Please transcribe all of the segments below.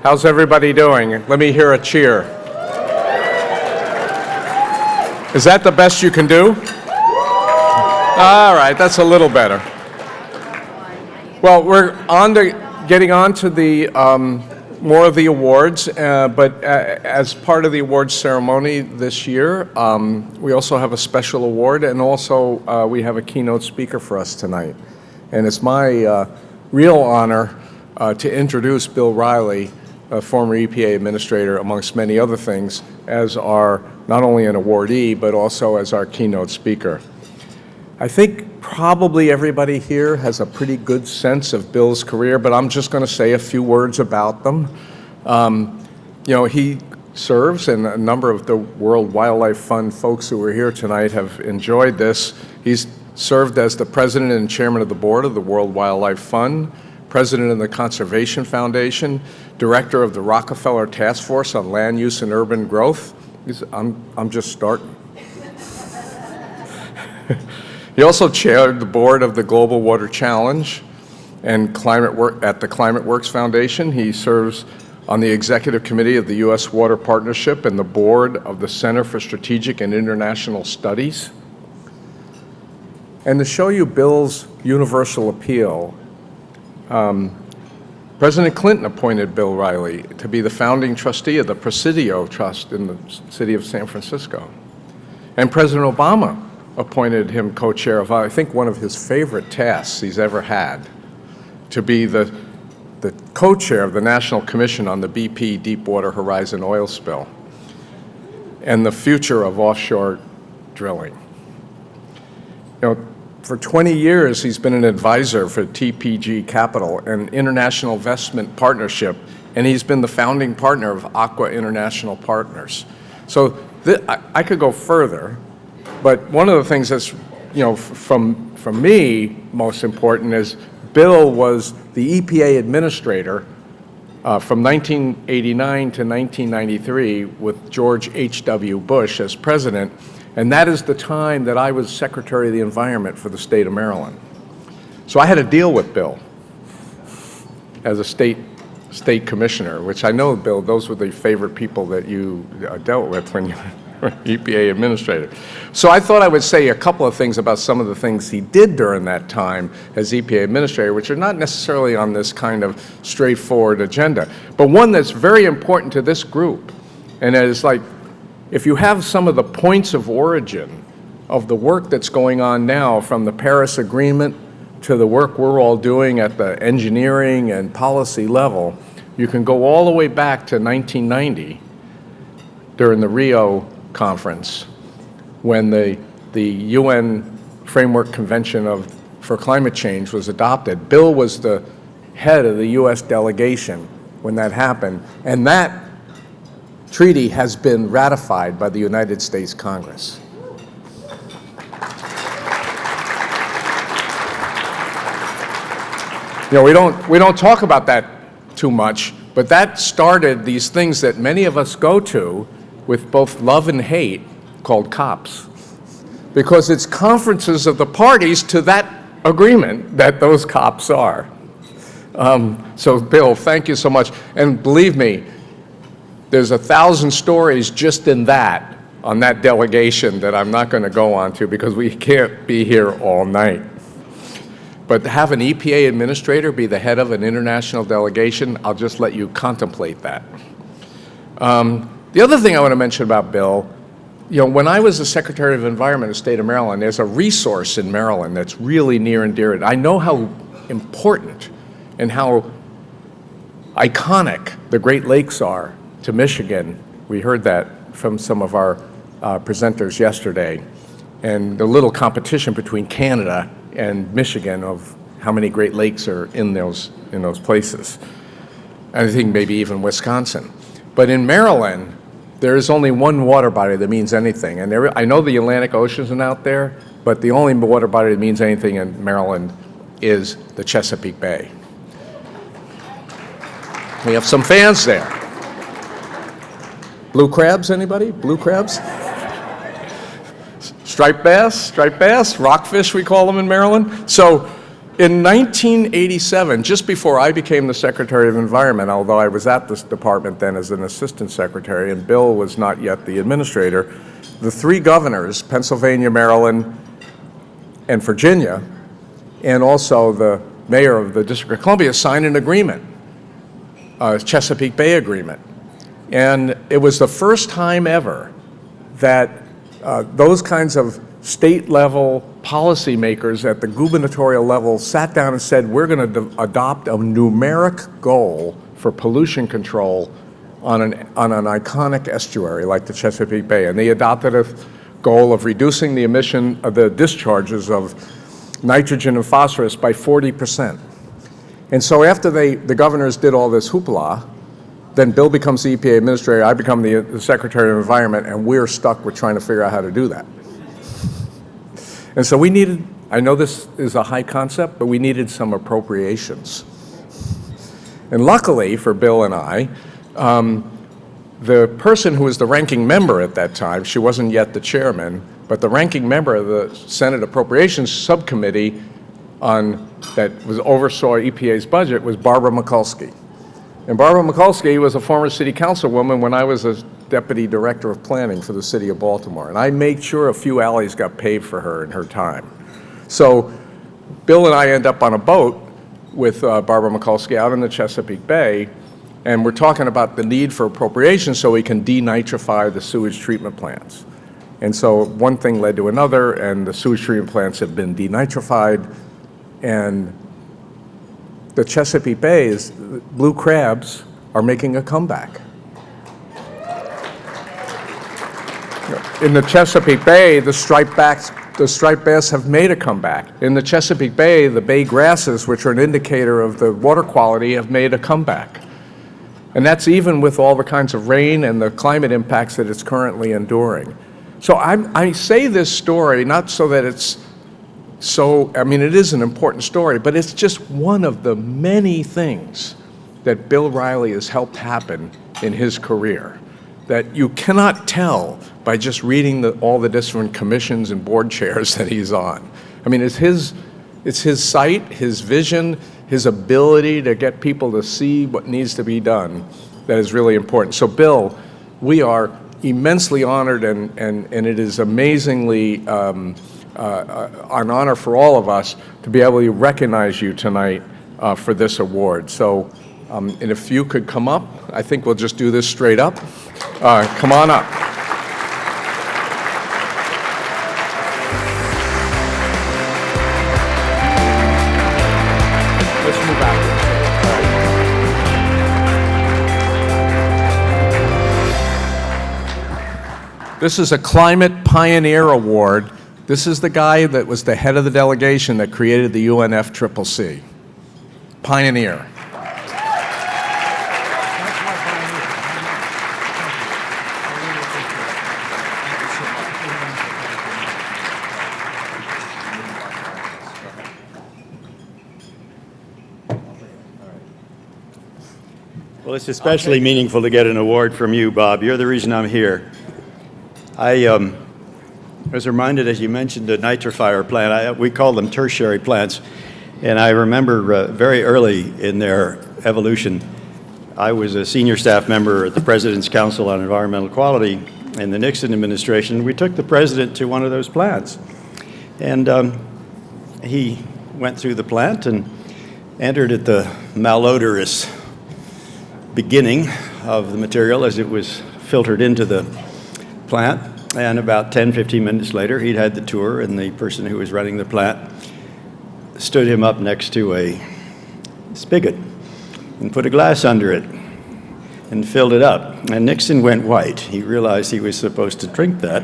How's everybody doing? Let me hear a cheer. Is that the best you can do? All right, that's a little better. Well, we're getting on to the more of the awards, but as part of the awards ceremony this year, we also have a special award, and also we have a keynote speaker for us tonight. And it's my real honor to introduce Bill Reilly, a former EPA administrator, amongst many other things, as our, not only an awardee, but also as our keynote speaker. I think probably everybody here has a pretty good sense of Bill's career, but I'm just going to say a few words about them. You know, he serves, and a number of the World Wildlife Fund folks who are here tonight have enjoyed this. He's served as the president and chairman of the board of the World Wildlife Fund, president of the Conservation Foundation, director of the Rockefeller Task Force on Land Use and Urban Growth. I'm just starting. He also chaired the board of the Global Water Challenge and at the Climate Works Foundation. He serves on the executive committee of the U.S. Water Partnership and the board of the Center for Strategic and International Studies. And to show you Bill's universal appeal, President Clinton appointed Bill Reilly to be the founding trustee of the Presidio Trust in the city of San Francisco. And President Obama appointed him co-chair of, I think, one of his favorite tasks he's ever had, to be the co-chair of the National Commission on the BP Deepwater Horizon oil spill and the future of offshore drilling. You know, for 20 years, he's been an advisor for TPG Capital, an international investment partnership, and he's been the founding partner of Aqua International Partners. So I could go further, but one of the things that's, you know, from me, most important is Bill was the EPA administrator from 1989 to 1993 with George H.W. Bush as president. And that is the time that I was Secretary of the Environment for the state of Maryland. So I had to deal with Bill as a state commissioner, which I know, Bill, those were the favorite people that you dealt with when you were EPA administrator. So I thought I would say a couple of things about some of the things he did during that time as EPA administrator, which are not necessarily on this kind of straightforward agenda, but one that's very important to this group, and it is like, if you have some of the points of origin of the work that's going on now, from the Paris Agreement to the work we're all doing at the engineering and policy level, you can go all the way back to 1990 during the Rio conference when the UN Framework Convention for Climate Change was adopted. Bill was the head of the US delegation when that happened, and that treaty has been ratified by the United States Congress. You know, we don't talk about that too much, but that started these things that many of us go to with both love and hate, called COPs, because it's conferences of the parties to that agreement that those COPs are. So Bill, thank you so much. And believe me, there's 1,000 stories just in that, on that delegation, that I'm not going to go on to because we can't be here all night. But to have an EPA administrator be the head of an international delegation, I'll just let you contemplate that. The other thing I want to mention about Bill, you know, when I was the Secretary of Environment in the state of Maryland, there's a resource in Maryland that's really near and dear. I know how important and how iconic the Great Lakes are to Michigan. We heard that from some of our presenters yesterday, and the little competition between Canada and Michigan of how many Great Lakes are in those places. And I think maybe even Wisconsin. But in Maryland, there is only one water body that means anything. And I know the Atlantic Ocean isn't out there, but the only water body that means anything in Maryland is the Chesapeake Bay. We have some fans there. Blue crabs, anybody? Blue crabs? Striped bass, rockfish we call them in Maryland. So In 1987, just before I became the Secretary of Environment, although I was at this department then as an assistant secretary, and Bill was not yet the administrator, the three governors, Pennsylvania, Maryland, and Virginia, and also the mayor of the District of Columbia, signed an agreement, a Chesapeake Bay Agreement. And it was the first time ever that those kinds of state-level policymakers at the gubernatorial level sat down and said, we're going to adopt a numeric goal for pollution control on an iconic estuary like the Chesapeake Bay. And they adopted a goal of reducing the emission of the discharges of nitrogen and phosphorus by 40%. And so after the governors did all this hoopla, then Bill becomes the EPA administrator, I become the Secretary of Environment, and we're stuck with trying to figure out how to do that. And so we needed, I know this is a high concept, but we needed some appropriations. And luckily for Bill and I, the person who was the ranking member at that time, she wasn't yet the chairman, but the ranking member of the Senate Appropriations Subcommittee that oversaw EPA's budget was Barbara Mikulski. And Barbara Mikulski was a former city councilwoman when I was a deputy director of planning for the city of Baltimore. And I made sure a few alleys got paved for her in her time. So Bill and I end up on a boat with Barbara Mikulski out in the Chesapeake Bay, and we're talking about the need for appropriations so we can denitrify the sewage treatment plants. And so one thing led to another, and the sewage treatment plants have been denitrified, and the Chesapeake Bay's blue crabs are making a comeback. In the Chesapeake Bay, the striped bass have made a comeback. In the Chesapeake Bay, the bay grasses, which are an indicator of the water quality, have made a comeback. And that's even with all the kinds of rain and the climate impacts that it's currently enduring. So I say this story not so that it's I mean, it is an important story, but it's just one of the many things that Bill Reilly has helped happen in his career that you cannot tell by just reading all the different commissions and board chairs that he's on. I mean, it's his sight, his vision, his ability to get people to see what needs to be done that is really important. So Bill, we are immensely honored, and it is amazingly an honor for all of us to be able to recognize you tonight for this award. So, and if you could come up, I think we'll just do this straight up. Come on up. Let's move out. This is a Climate Pioneer Award. This is the guy that was the head of the delegation that created the UNFCCC. Pioneer. Well, it's especially meaningful to get an award from you, Bob. You're the reason I'm here. I was reminded, as you mentioned, the nitrifier plant. We call them tertiary plants. And I remember very early in their evolution, I was a senior staff member at the President's Council on Environmental Quality in the Nixon administration. We took the president to one of those plants. And he went through the plant and entered at the malodorous beginning of the material as it was filtered into the plant. And about 10, 15 minutes later, he'd had the tour, and the person who was running the plant stood him up next to a spigot and put a glass under it and filled it up. And Nixon went white. He realized he was supposed to drink that.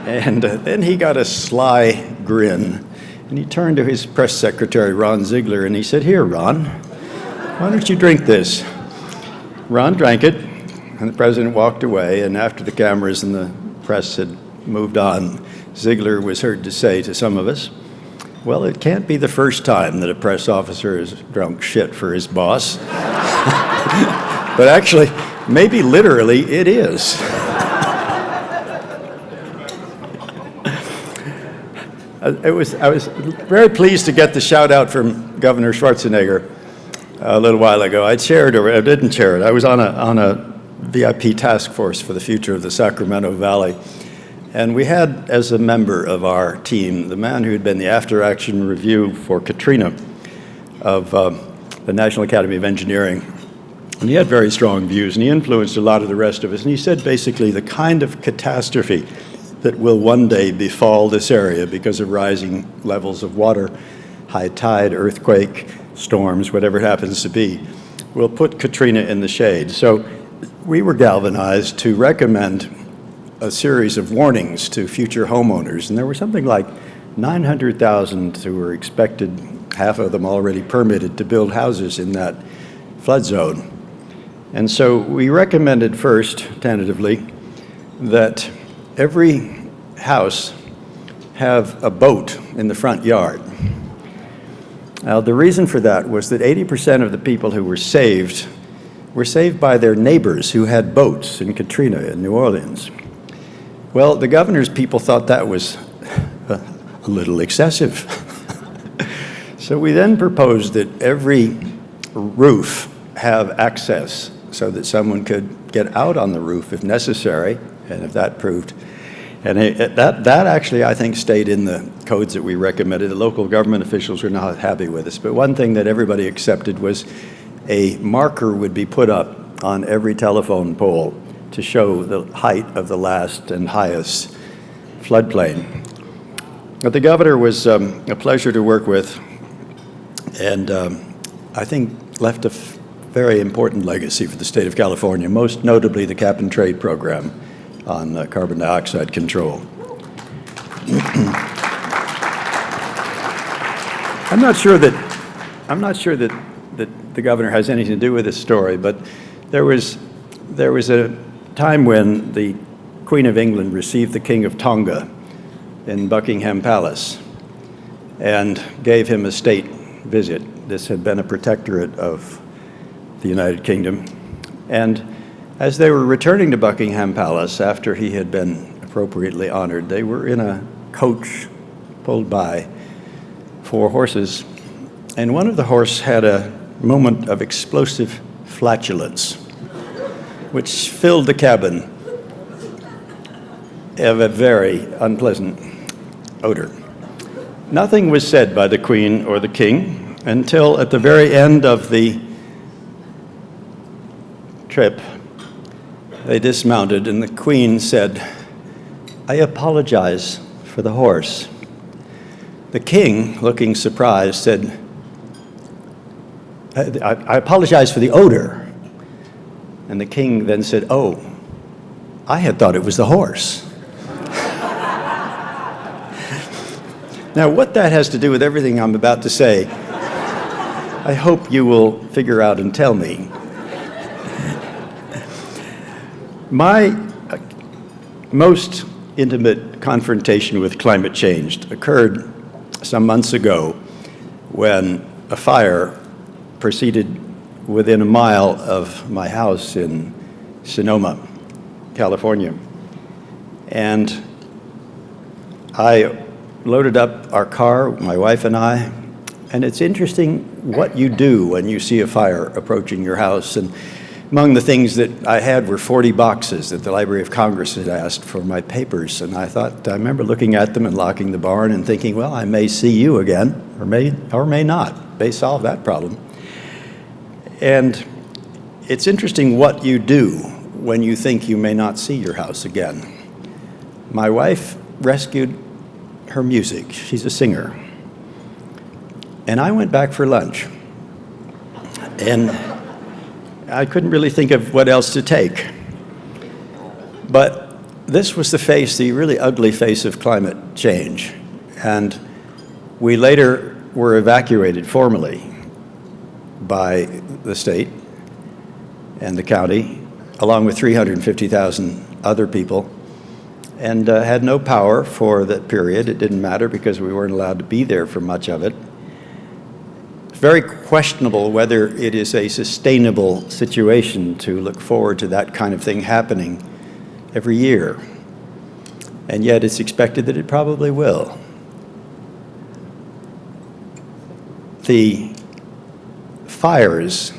And then he got a sly grin. And he turned to his press secretary, Ron Ziegler, and he said, "Here, Ron, why don't you drink this?" Ron drank it, and the president walked away. And after the cameras and the press had moved on, Ziegler was heard to say to some of us, "Well, it can't be the first time that a press officer has drunk shit for his boss." But actually, maybe literally it is. I was very pleased to get the shout out from Governor Schwarzenegger a little while ago. I chaired, or I didn't chair it. I was on a VIP task force for the future of the Sacramento Valley. And we had, as a member of our team, the man who had been the after-action review for Katrina of the National Academy of Engineering. And he had very strong views, and he influenced a lot of the rest of us. And he said basically the kind of catastrophe that will one day befall this area because of rising levels of water, high tide, earthquake, storms, whatever it happens to be, will put Katrina in the shade. So we were galvanized to recommend a series of warnings to future homeowners, and there were something like 900,000 who were expected, half of them already permitted, to build houses in that flood zone. And so we recommended first, tentatively, that every house have a boat in the front yard. Now, the reason for that was that 80% of the people who were saved by their neighbors who had boats in Katrina in New Orleans. Well, the governor's people thought that was a little excessive. So we then proposed that every roof have access so that someone could get out on the roof if necessary, and if that proved. And that actually, I think, stayed in the codes that we recommended. The local government officials were not happy with us. But one thing that everybody accepted was a marker would be put up on every telephone pole to show the height of the last and highest floodplain. But the governor was a pleasure to work with, and I think left a very important legacy for the state of California, most notably the cap and trade program on carbon dioxide control. I'm not sure that the governor has anything to do with this story, but there was a time when the Queen of England received the King of Tonga in Buckingham Palace and gave him a state visit. This had been a protectorate of the United Kingdom. And as they were returning to Buckingham Palace after he had been appropriately honored, they were in a coach pulled by 4 horses, and one of the horses had a moment of explosive flatulence, which filled the cabin of a very unpleasant odor. Nothing was said by the Queen or the King until at the very end of the trip, they dismounted, and the Queen said, "I apologize for the horse." The King, looking surprised, said, I apologize for the odor." And the King then said, "Oh, I had thought it was the horse." Now, what that has to do with everything I'm about to say, I hope you will figure out and tell me. My most intimate confrontation with climate change occurred some months ago when a fire proceeded within a mile of my house in Sonoma, California. And I loaded up our car, my wife and I, and it's interesting what you do when you see a fire approaching your house. And among the things that I had were 40 boxes that the Library of Congress had asked for my papers. And I remember looking at them and locking the barn and thinking, well, I may see you again, or may not. They solve that problem. And it's interesting what you do when you think you may not see your house again. My wife rescued her music. She's a singer. And I went back for lunch. And I couldn't really think of what else to take. But this was the really ugly face of climate change. And we later were evacuated formally by the state and the county, along with 350,000 other people, and had no power for that period. It didn't matter because we weren't allowed to be there for much of it. It's very questionable whether it is a sustainable situation to look forward to that kind of thing happening every year. And yet it's expected that it probably will. the fires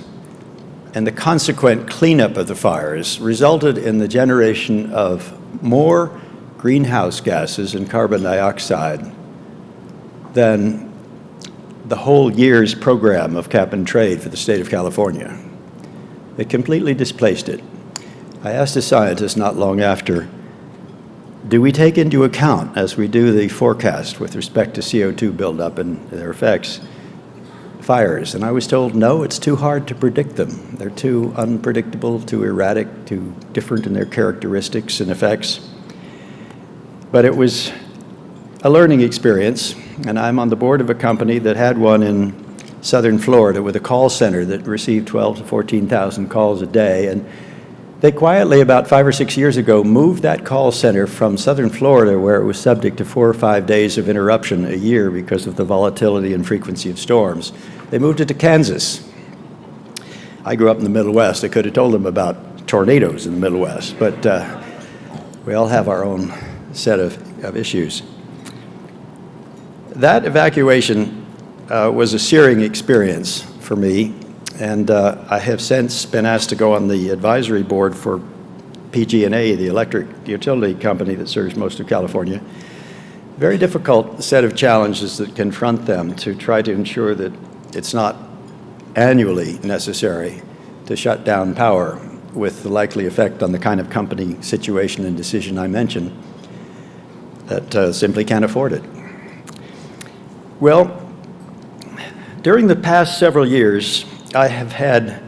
and the consequent cleanup of the fires resulted in the generation of more greenhouse gases and carbon dioxide than the whole year's program of cap and trade for the state of California. It completely displaced it. I asked a scientist not long after, do we take into account, as we do the forecast with respect to CO2 buildup and their effects, fires? And I was told, no, it's too hard to predict them. They're too unpredictable, too erratic, too different in their characteristics and effects. But it was a learning experience, and I'm on the board of a company that had one in southern Florida with a call center that received 12 to 14,000 calls a day. And they quietly, about 5 or 6 years ago, moved that call center from southern Florida, where it was subject to 4 or 5 days of interruption a year because of the volatility and frequency of storms. They moved it to Kansas. I grew up in the Middle West. I could have told them about tornadoes in the Middle West, but we all have our own set of issues. That evacuation was a searing experience for me, and I have since been asked to go on the advisory board for PG&E, the electric utility company that serves most of California. Very difficult set of challenges that confront them to try to ensure that it's not annually necessary to shut down power with the likely effect on the kind of company situation and decision I mentioned that simply can't afford it. Well, during the past several years, I have had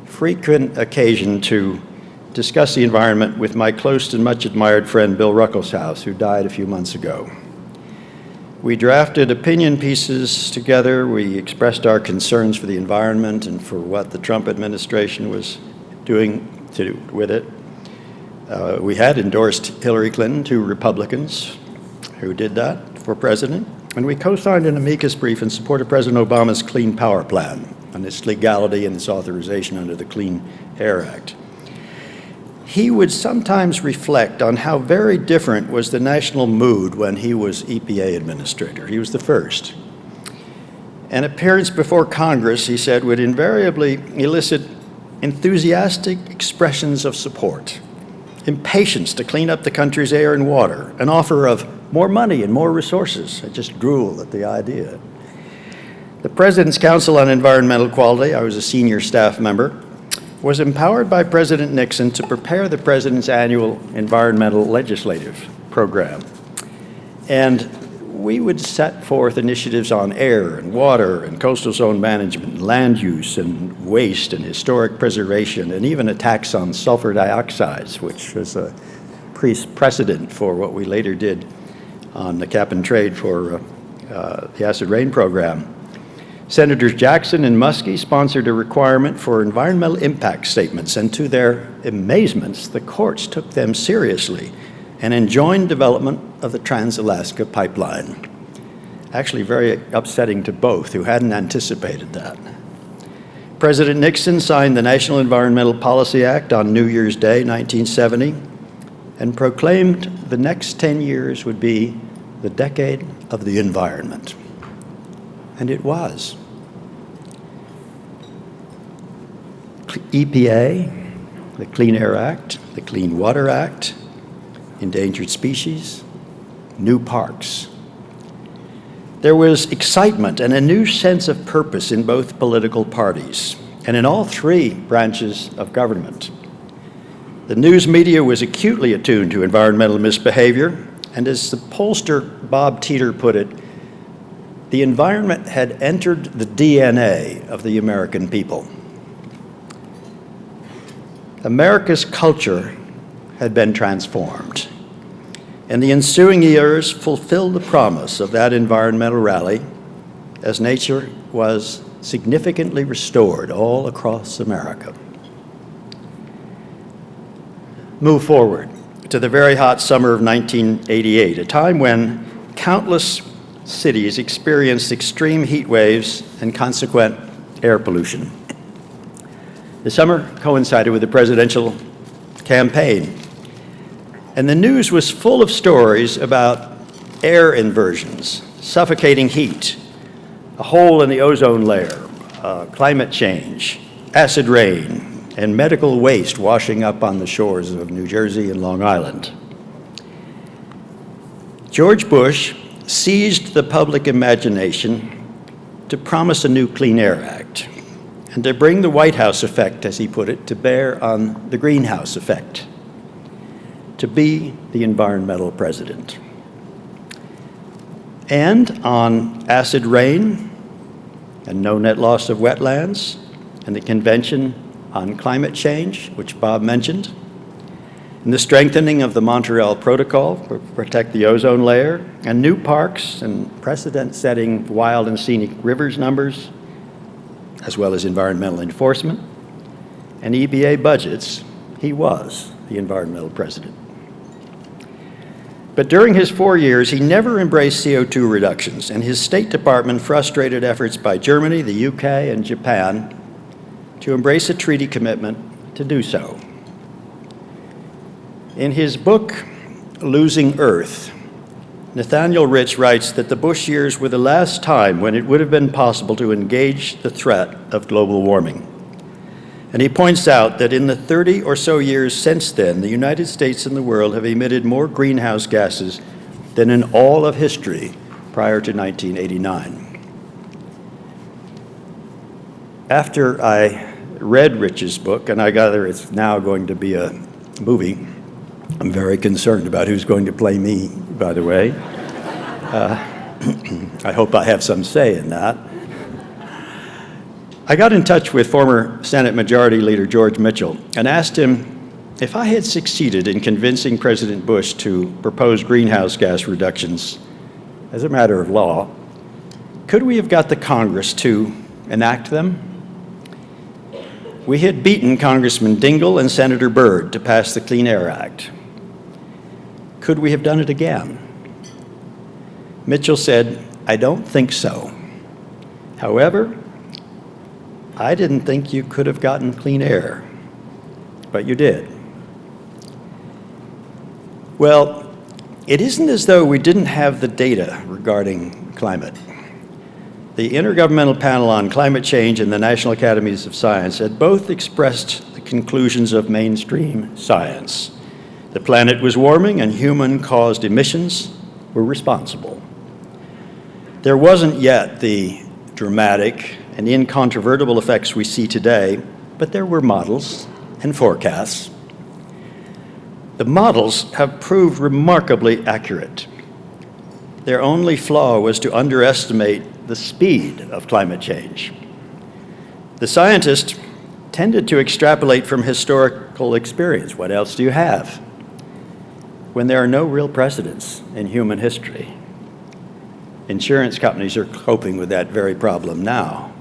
frequent occasion to discuss the environment with my close and much admired friend Bill Ruckelshaus, who died a few months ago. We drafted opinion pieces together. We expressed our concerns for the environment and for what the Trump administration was doing with it. We had endorsed Hillary Clinton, 2 Republicans who did that for president. And we co-signed an amicus brief in support of President Obama's Clean Power Plan and its legality and its authorization under the Clean Air Act. He would sometimes reflect on how very different was the national mood when he was EPA administrator. He was the first. An appearance before Congress, he said, would invariably elicit enthusiastic expressions of support, impatience to clean up the country's air and water, an offer of more money and more resources. I just drool at the idea. The President's Council on Environmental Quality, I was a senior staff member, was empowered by President Nixon to prepare the President's annual environmental legislative program. And we would set forth initiatives on air and water and coastal zone management, land use and waste and historic preservation, and even a tax on sulfur dioxides, which was a precedent for what we later did on the cap and trade for the acid rain program. Senators Jackson and Muskie sponsored a requirement for environmental impact statements, and to their amazements, the courts took them seriously and enjoined development of the Trans-Alaska Pipeline. Actually very upsetting to both who hadn't anticipated that. President Nixon signed the National Environmental Policy Act on New Year's Day, 1970, and proclaimed the next 10 years would be the decade of the environment. And it was. EPA, the Clean Air Act, the Clean Water Act, endangered species, new parks. There was excitement and a new sense of purpose in both political parties and in all 3 branches of government. The news media was acutely attuned to environmental misbehavior, and as the pollster Bob Teeter put it, the environment had entered the DNA of the American people. America's culture had been transformed, and the ensuing years fulfilled the promise of that environmental rally as nature was significantly restored all across America. Move forward to the very hot summer of 1988, a time when countless cities experienced extreme heat waves and consequent air pollution. The summer coincided with the presidential campaign, and the news was full of stories about air inversions, suffocating heat, a hole in the ozone layer, climate change, acid rain, and medical waste washing up on the shores of New Jersey and Long Island. George Bush seized the public imagination to promise a new Clean Air Act and to bring the White House effect, as he put it, to bear on the greenhouse effect, to be the environmental president. And on acid rain and no net loss of wetlands and the Convention on Climate Change, which Bob mentioned, and the strengthening of the Montreal Protocol to protect the ozone layer, and new parks and precedent-setting wild and scenic rivers numbers, as well as environmental enforcement, and EPA budgets, he was the environmental president. But during his 4 years, he never embraced CO2 reductions, and his State Department frustrated efforts by Germany, the UK, and Japan to embrace a treaty commitment to do so. In his book, Losing Earth, Nathaniel Rich writes that the Bush years were the last time when it would have been possible to engage the threat of global warming. And he points out that in the 30 or so years since then, the United States and the world have emitted more greenhouse gases than in all of history prior to 1989. After I read Rich's book, and I gather it's now going to be a movie, I'm very concerned about who's going to play me, by the way. I hope I have some say in that. I got in touch with former Senate Majority Leader George Mitchell and asked him if I had succeeded in convincing President Bush to propose greenhouse gas reductions as a matter of law, could we have got the Congress to enact them? We had beaten Congressman Dingell and Senator Byrd to pass the Clean Air Act. Could we have done it again? Mitchell said, "I don't think so. However, I didn't think you could have gotten clean air, but you did." Well, it isn't as though we didn't have the data regarding climate. The Intergovernmental Panel on Climate Change and the National Academies of Science had both expressed the conclusions of mainstream science. The planet was warming and human-caused emissions were responsible. There wasn't yet the dramatic and incontrovertible effects we see today, but there were models and forecasts. The models have proved remarkably accurate. Their only flaw was to underestimate the speed of climate change. The scientists tended to extrapolate from historical experience. What else do you have? When there are no real precedents in human history. Insurance companies are coping with that very problem now.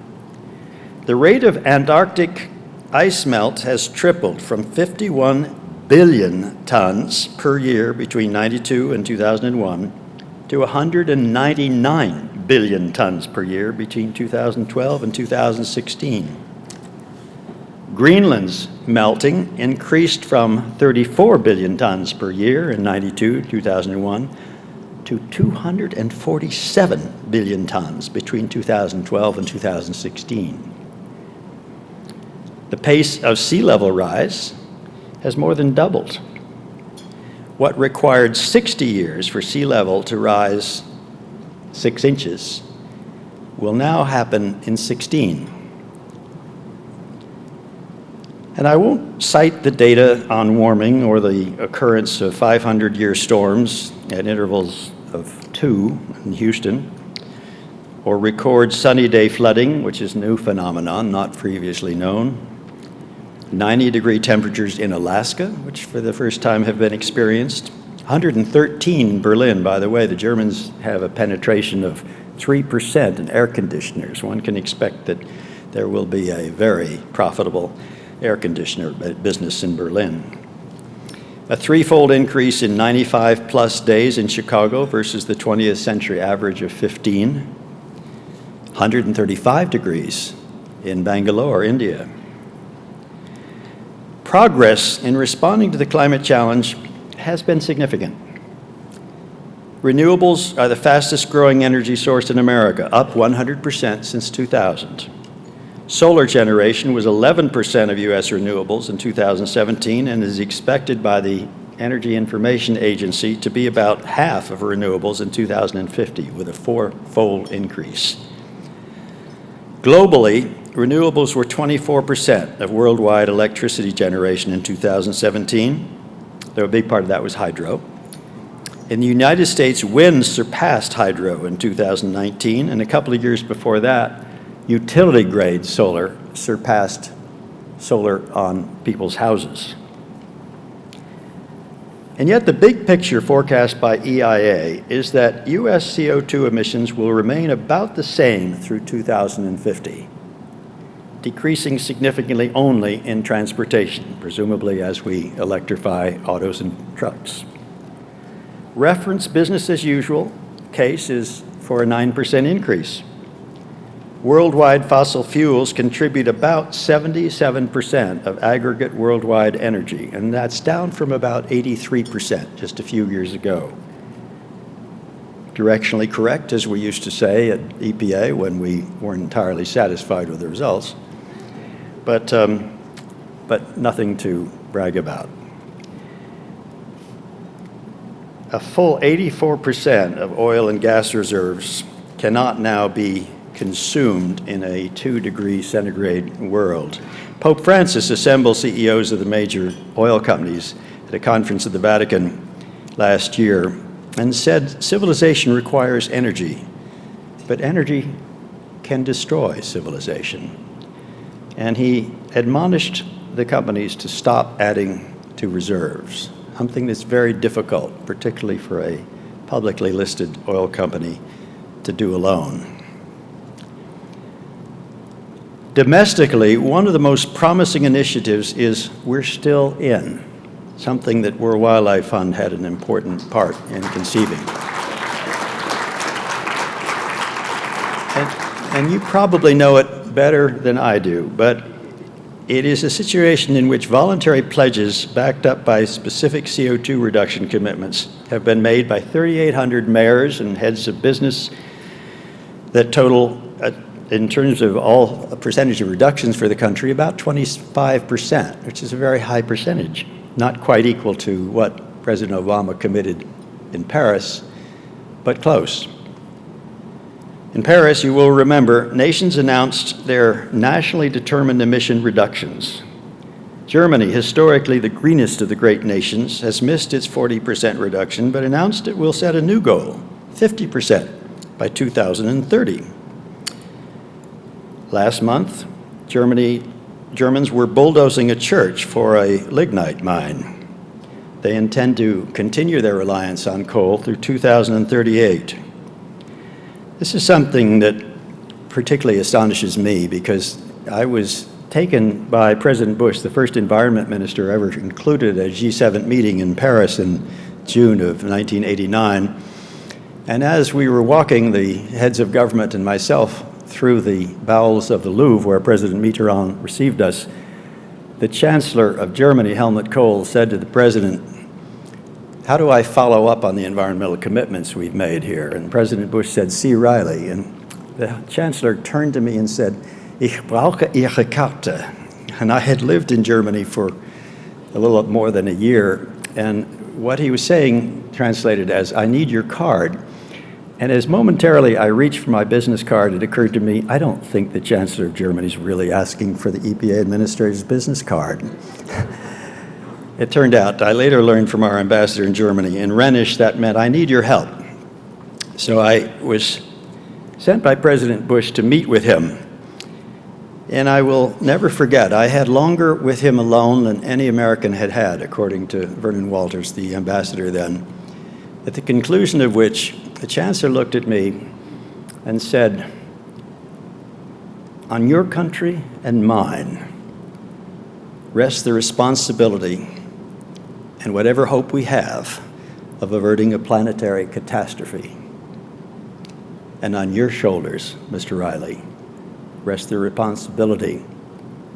The rate of Antarctic ice melt has tripled from 51 billion tons per year between 92 and 2001 to 199 billion tons per year between 2012 and 2016. Greenland's melting increased from 34 billion tons per year in 92, 2001 to 247 billion tons between 2012 and 2016. The pace of sea level rise has more than doubled. What required 60 years for sea level to rise 6 inches will now happen in 16. And I won't cite the data on warming or the occurrence of 500-year storms at intervals of 2 in Houston, or record sunny day flooding, which is a new phenomenon not previously known, 90-degree temperatures in Alaska, which for the first time have been experienced, 113 in Berlin. By the way, the Germans have a penetration of 3% in air conditioners. One can expect that there will be a very profitable air conditioner business in Berlin. A threefold increase in 95-plus days in Chicago versus the 20th century average of 15. 135 degrees in Bangalore, India. Progress in responding to the climate challenge has been significant. Renewables are the fastest growing energy source in America, up 100% since 2000. Solar generation was 11% of U.S. renewables in 2017 and is expected by the Energy Information Agency to be about half of renewables in 2050, with a four-fold increase. Globally, renewables were 24% of worldwide electricity generation in 2017, though a big part of that was hydro. In the United States, wind surpassed hydro in 2019, and a couple of years before that, utility-grade solar surpassed solar on people's houses. And yet the big picture forecast by EIA is that U.S. CO2 emissions will remain about the same through 2050, decreasing significantly only in transportation, presumably as we electrify autos and trucks. Reference business as usual case is for a 9% increase. Worldwide fossil fuels contribute about 77% of aggregate worldwide energy, and that's down from about 83% just a few years ago. Directionally correct, as we used to say at EPA when we weren't entirely satisfied with the results, but nothing to brag about. A full 84% of oil and gas reserves cannot now be consumed in a 2-degree centigrade world. Pope Francis assembled CEOs of the major oil companies at a conference at the Vatican last year and said civilization requires energy, but energy can destroy civilization. And he admonished the companies to stop adding to reserves, something that's very difficult, particularly for a publicly listed oil company to do alone. Domestically, one of the most promising initiatives is We're Still In, something that World Wildlife Fund had an important part in conceiving. And you probably know it better than I do, but it is a situation in which voluntary pledges backed up by specific CO2 reduction commitments have been made by 3,800 mayors and heads of business that total, in terms of all percentage of reductions for the country, about 25%, which is a very high percentage, not quite equal to what President Obama committed in Paris, but close. In Paris, you will remember, nations announced their nationally determined emission reductions. Germany, historically the greenest of the great nations, has missed its 40% reduction, but announced it will set a new goal, 50% by 2030. Last month, Germans were bulldozing a church for a lignite mine. They intend to continue their reliance on coal through 2038. This is something that particularly astonishes me because I was taken by President Bush, the first environment minister ever included at a G7 meeting in Paris in June of 1989. And as we were walking, the heads of government and myself, through the bowels of the Louvre where President Mitterrand received us, the Chancellor of Germany, Helmut Kohl, said to the President, "How do I follow up on the environmental commitments we've made here?" And President Bush said, "See Reilly." And the Chancellor turned to me and said, "Ich brauche Ihre Karte." And I had lived in Germany for a little more than a year, and what he was saying translated as, "I need your card." And as momentarily I reached for my business card, it occurred to me, I don't think the Chancellor of Germany is really asking for the EPA administrator's business card. It turned out, I later learned from our ambassador in Germany, in Rhenish, that meant, "I need your help." So I was sent by President Bush to meet with him. And I will never forget, I had longer with him alone than any American had had, according to Vernon Walters, the ambassador then, at the conclusion of which the Chancellor looked at me and said, "On your country and mine rests the responsibility and whatever hope we have of averting a planetary catastrophe. And on your shoulders, Mr. Reilly, rests the responsibility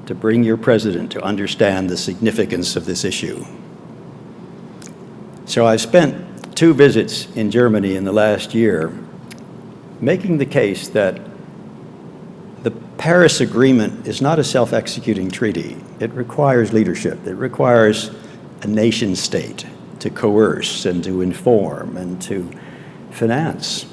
to bring your president to understand the significance of this issue." So I've spent 2 visits in Germany in the last year, making the case that the Paris Agreement is not a self-executing treaty. It requires leadership. It requires a nation state to coerce and to inform and to finance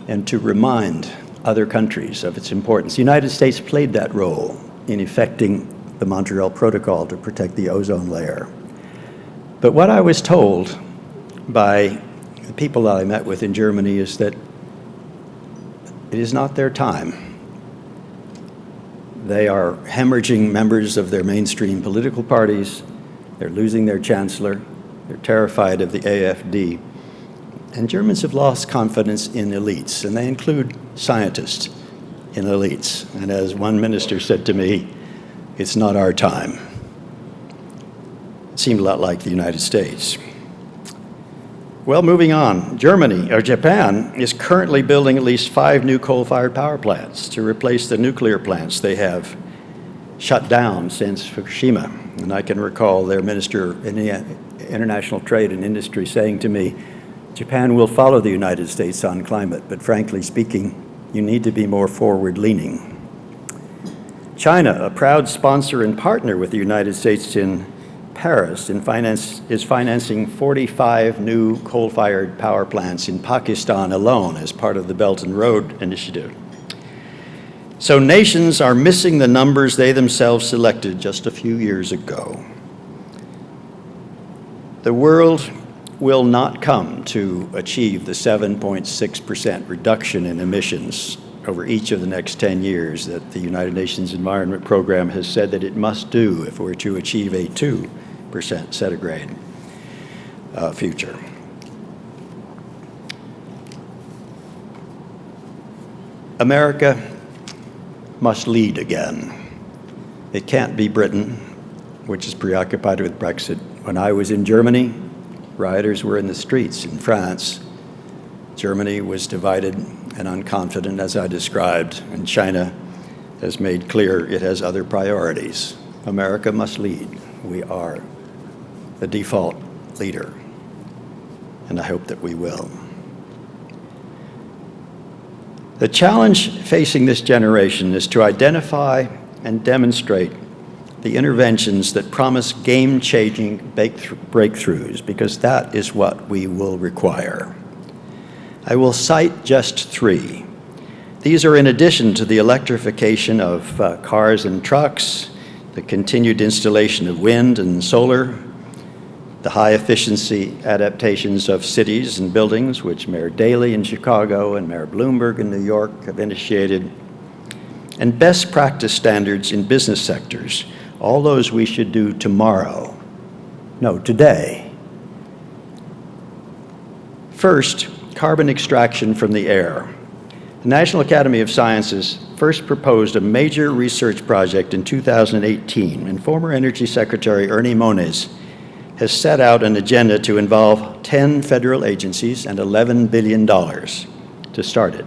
and to remind other countries of its importance. The United States played that role in effecting the Montreal Protocol to protect the ozone layer. But what I was told by the people that I met with in Germany is that it is not their time. They are hemorrhaging members of their mainstream political parties. They're losing their chancellor. They're terrified of the AfD. And Germans have lost confidence in elites, and they include scientists in elites. And as one minister said to me, it's not our time. It seemed a lot like the United States. Well, moving on, Japan is currently building at least 5 new coal-fired power plants to replace the nuclear plants they have shut down since Fukushima. And I can recall their Minister of International Trade and Industry saying to me, Japan will follow the United States on climate, but frankly speaking, you need to be more forward-leaning. China, a proud sponsor and partner with the United States in Paris, is financing 45 new coal-fired power plants in Pakistan alone as part of the Belt and Road Initiative. So nations are missing the numbers they themselves selected just a few years ago. The world will not come to achieve the 7.6% reduction in emissions over each of the next 10 years that the United Nations Environment Program has said that it must do if we're to achieve a 2% centigrade future. America must lead again. It can't be Britain, which is preoccupied with Brexit. When I was in Germany, rioters were in the streets. In France, Germany was divided and unconfident, as I described, and China has made clear it has other priorities. America must lead. We are the default leader, and I hope that we will. The challenge facing this generation is to identify and demonstrate the interventions that promise game-changing breakthroughs, because that is what we will require. I will cite just 3. These are in addition to the electrification of cars and trucks, the continued installation of wind and solar, the high-efficiency adaptations of cities and buildings, which Mayor Daley in Chicago and Mayor Bloomberg in New York have initiated, and best practice standards in business sectors, all those we should do tomorrow. No, today. First, carbon extraction from the air. The National Academy of Sciences first proposed a major research project in 2018, and former Energy Secretary Ernie Moniz has set out an agenda to involve 10 federal agencies and $11 billion to start it.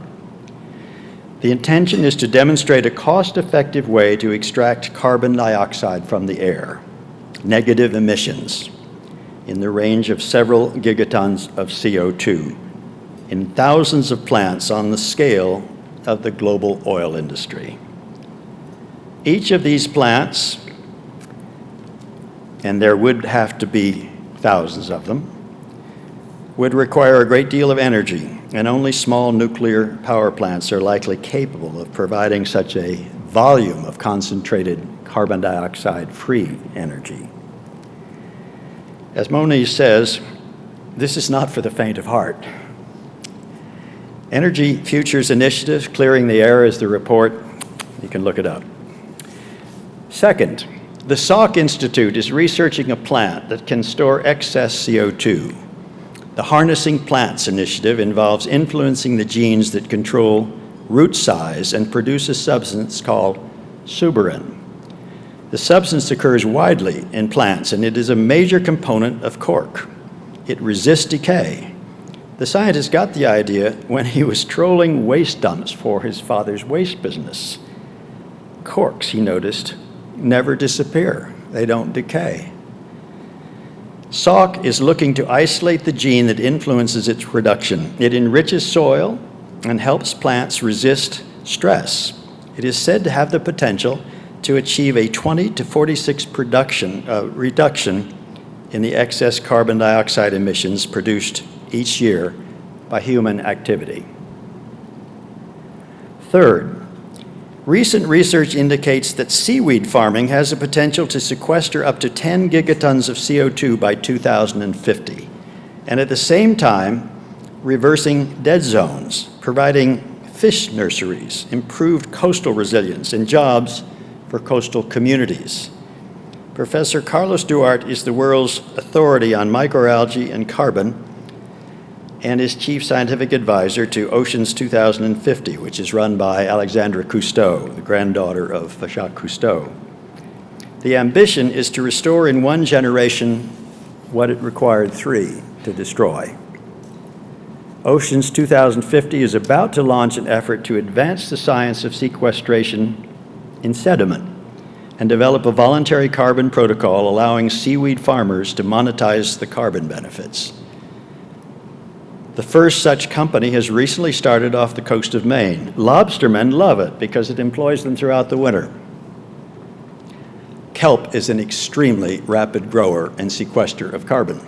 The intention is to demonstrate a cost-effective way to extract carbon dioxide from the air, negative emissions, in the range of several gigatons of CO2, in thousands of plants on the scale of the global oil industry. Each of these plants, and there would have to be thousands of them, would require a great deal of energy, and only small nuclear power plants are likely capable of providing such a volume of concentrated carbon dioxide-free energy. As Moniz says, this is not for the faint of heart. Energy Futures Initiative, Clearing the Air is the report. You can look it up. Second, the Salk Institute is researching a plant that can store excess CO2. The Harnessing Plants initiative involves influencing the genes that control root size and produce a substance called suberin. The substance occurs widely in plants, and it is a major component of cork. It resists decay. The scientist got the idea when he was trolling waste dumps for his father's waste business. Corks, he noticed, never disappear. They don't decay. Salk is looking to isolate the gene that influences its production. It enriches soil and helps plants resist stress. It is said to have the potential to achieve a 20 to 46 reduction in the excess carbon dioxide emissions produced each year by human activity. Third, recent research indicates that seaweed farming has the potential to sequester up to 10 gigatons of CO2 by 2050, and at the same time, reversing dead zones, providing fish nurseries, improved coastal resilience, and jobs for coastal communities. Professor Carlos Duarte is the world's authority on microalgae and carbon and is chief scientific advisor to Oceans 2050, which is run by Alexandra Cousteau, the granddaughter of Jacques Cousteau. The ambition is to restore in one generation what it required 3 to destroy. Oceans 2050 is about to launch an effort to advance the science of sequestration in sediment and develop a voluntary carbon protocol allowing seaweed farmers to monetize the carbon benefits. The first such company has recently started off the coast of Maine. Lobstermen love it because it employs them throughout the winter. Kelp is an extremely rapid grower and sequester of carbon.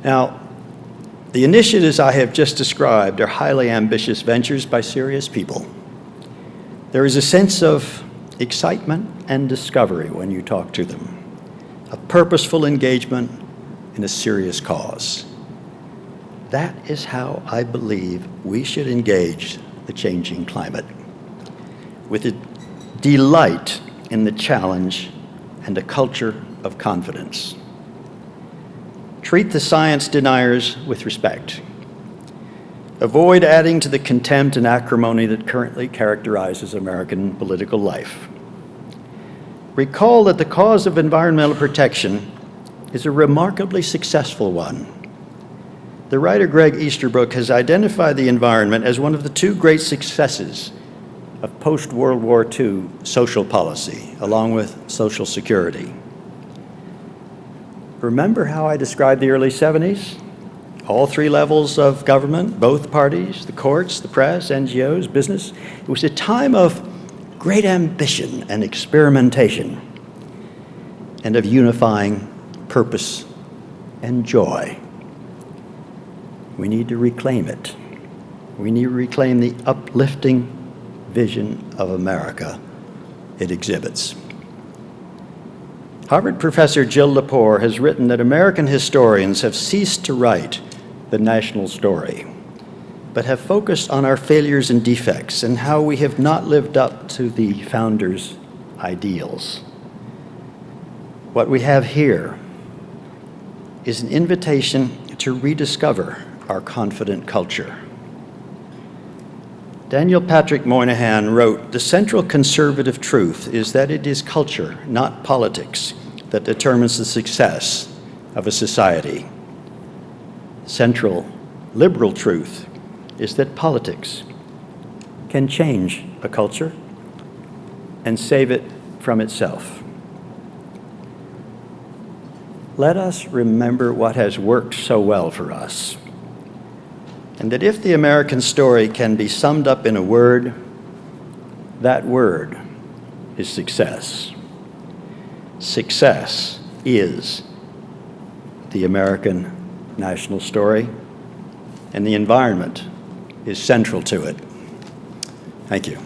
Now, the initiatives I have just described are highly ambitious ventures by serious people. There is a sense of excitement and discovery when you talk to them, a purposeful engagement in a serious cause. That is how I believe we should engage the changing climate, with a delight in the challenge and a culture of confidence. Treat the science deniers with respect. Avoid adding to the contempt and acrimony that currently characterizes American political life. Recall that the cause of environmental protection is a remarkably successful one. The writer Greg Easterbrook has identified the environment as one of the 2 great successes of post-World War II social policy, along with Social Security. Remember how I described the early 70s? All 3 levels of government, both parties, the courts, the press, NGOs, business. It was a time of great ambition and experimentation, and of unifying purpose and joy. We need to reclaim it. We need to reclaim the uplifting vision of America it exhibits. Harvard professor Jill Lepore has written that American historians have ceased to write the national story, but have focused on our failures and defects and how we have not lived up to the founders' ideals. What we have here is an invitation to rediscover our confident culture. Daniel Patrick Moynihan wrote, "The central conservative truth is that it is culture, not politics, that determines the success of a society. Central liberal truth is that politics can change a culture and save it from itself." Let us remember what has worked so well for us, and that if the American story can be summed up in a word, that word is success. Success is the American national story, and the environment is central to it. Thank you.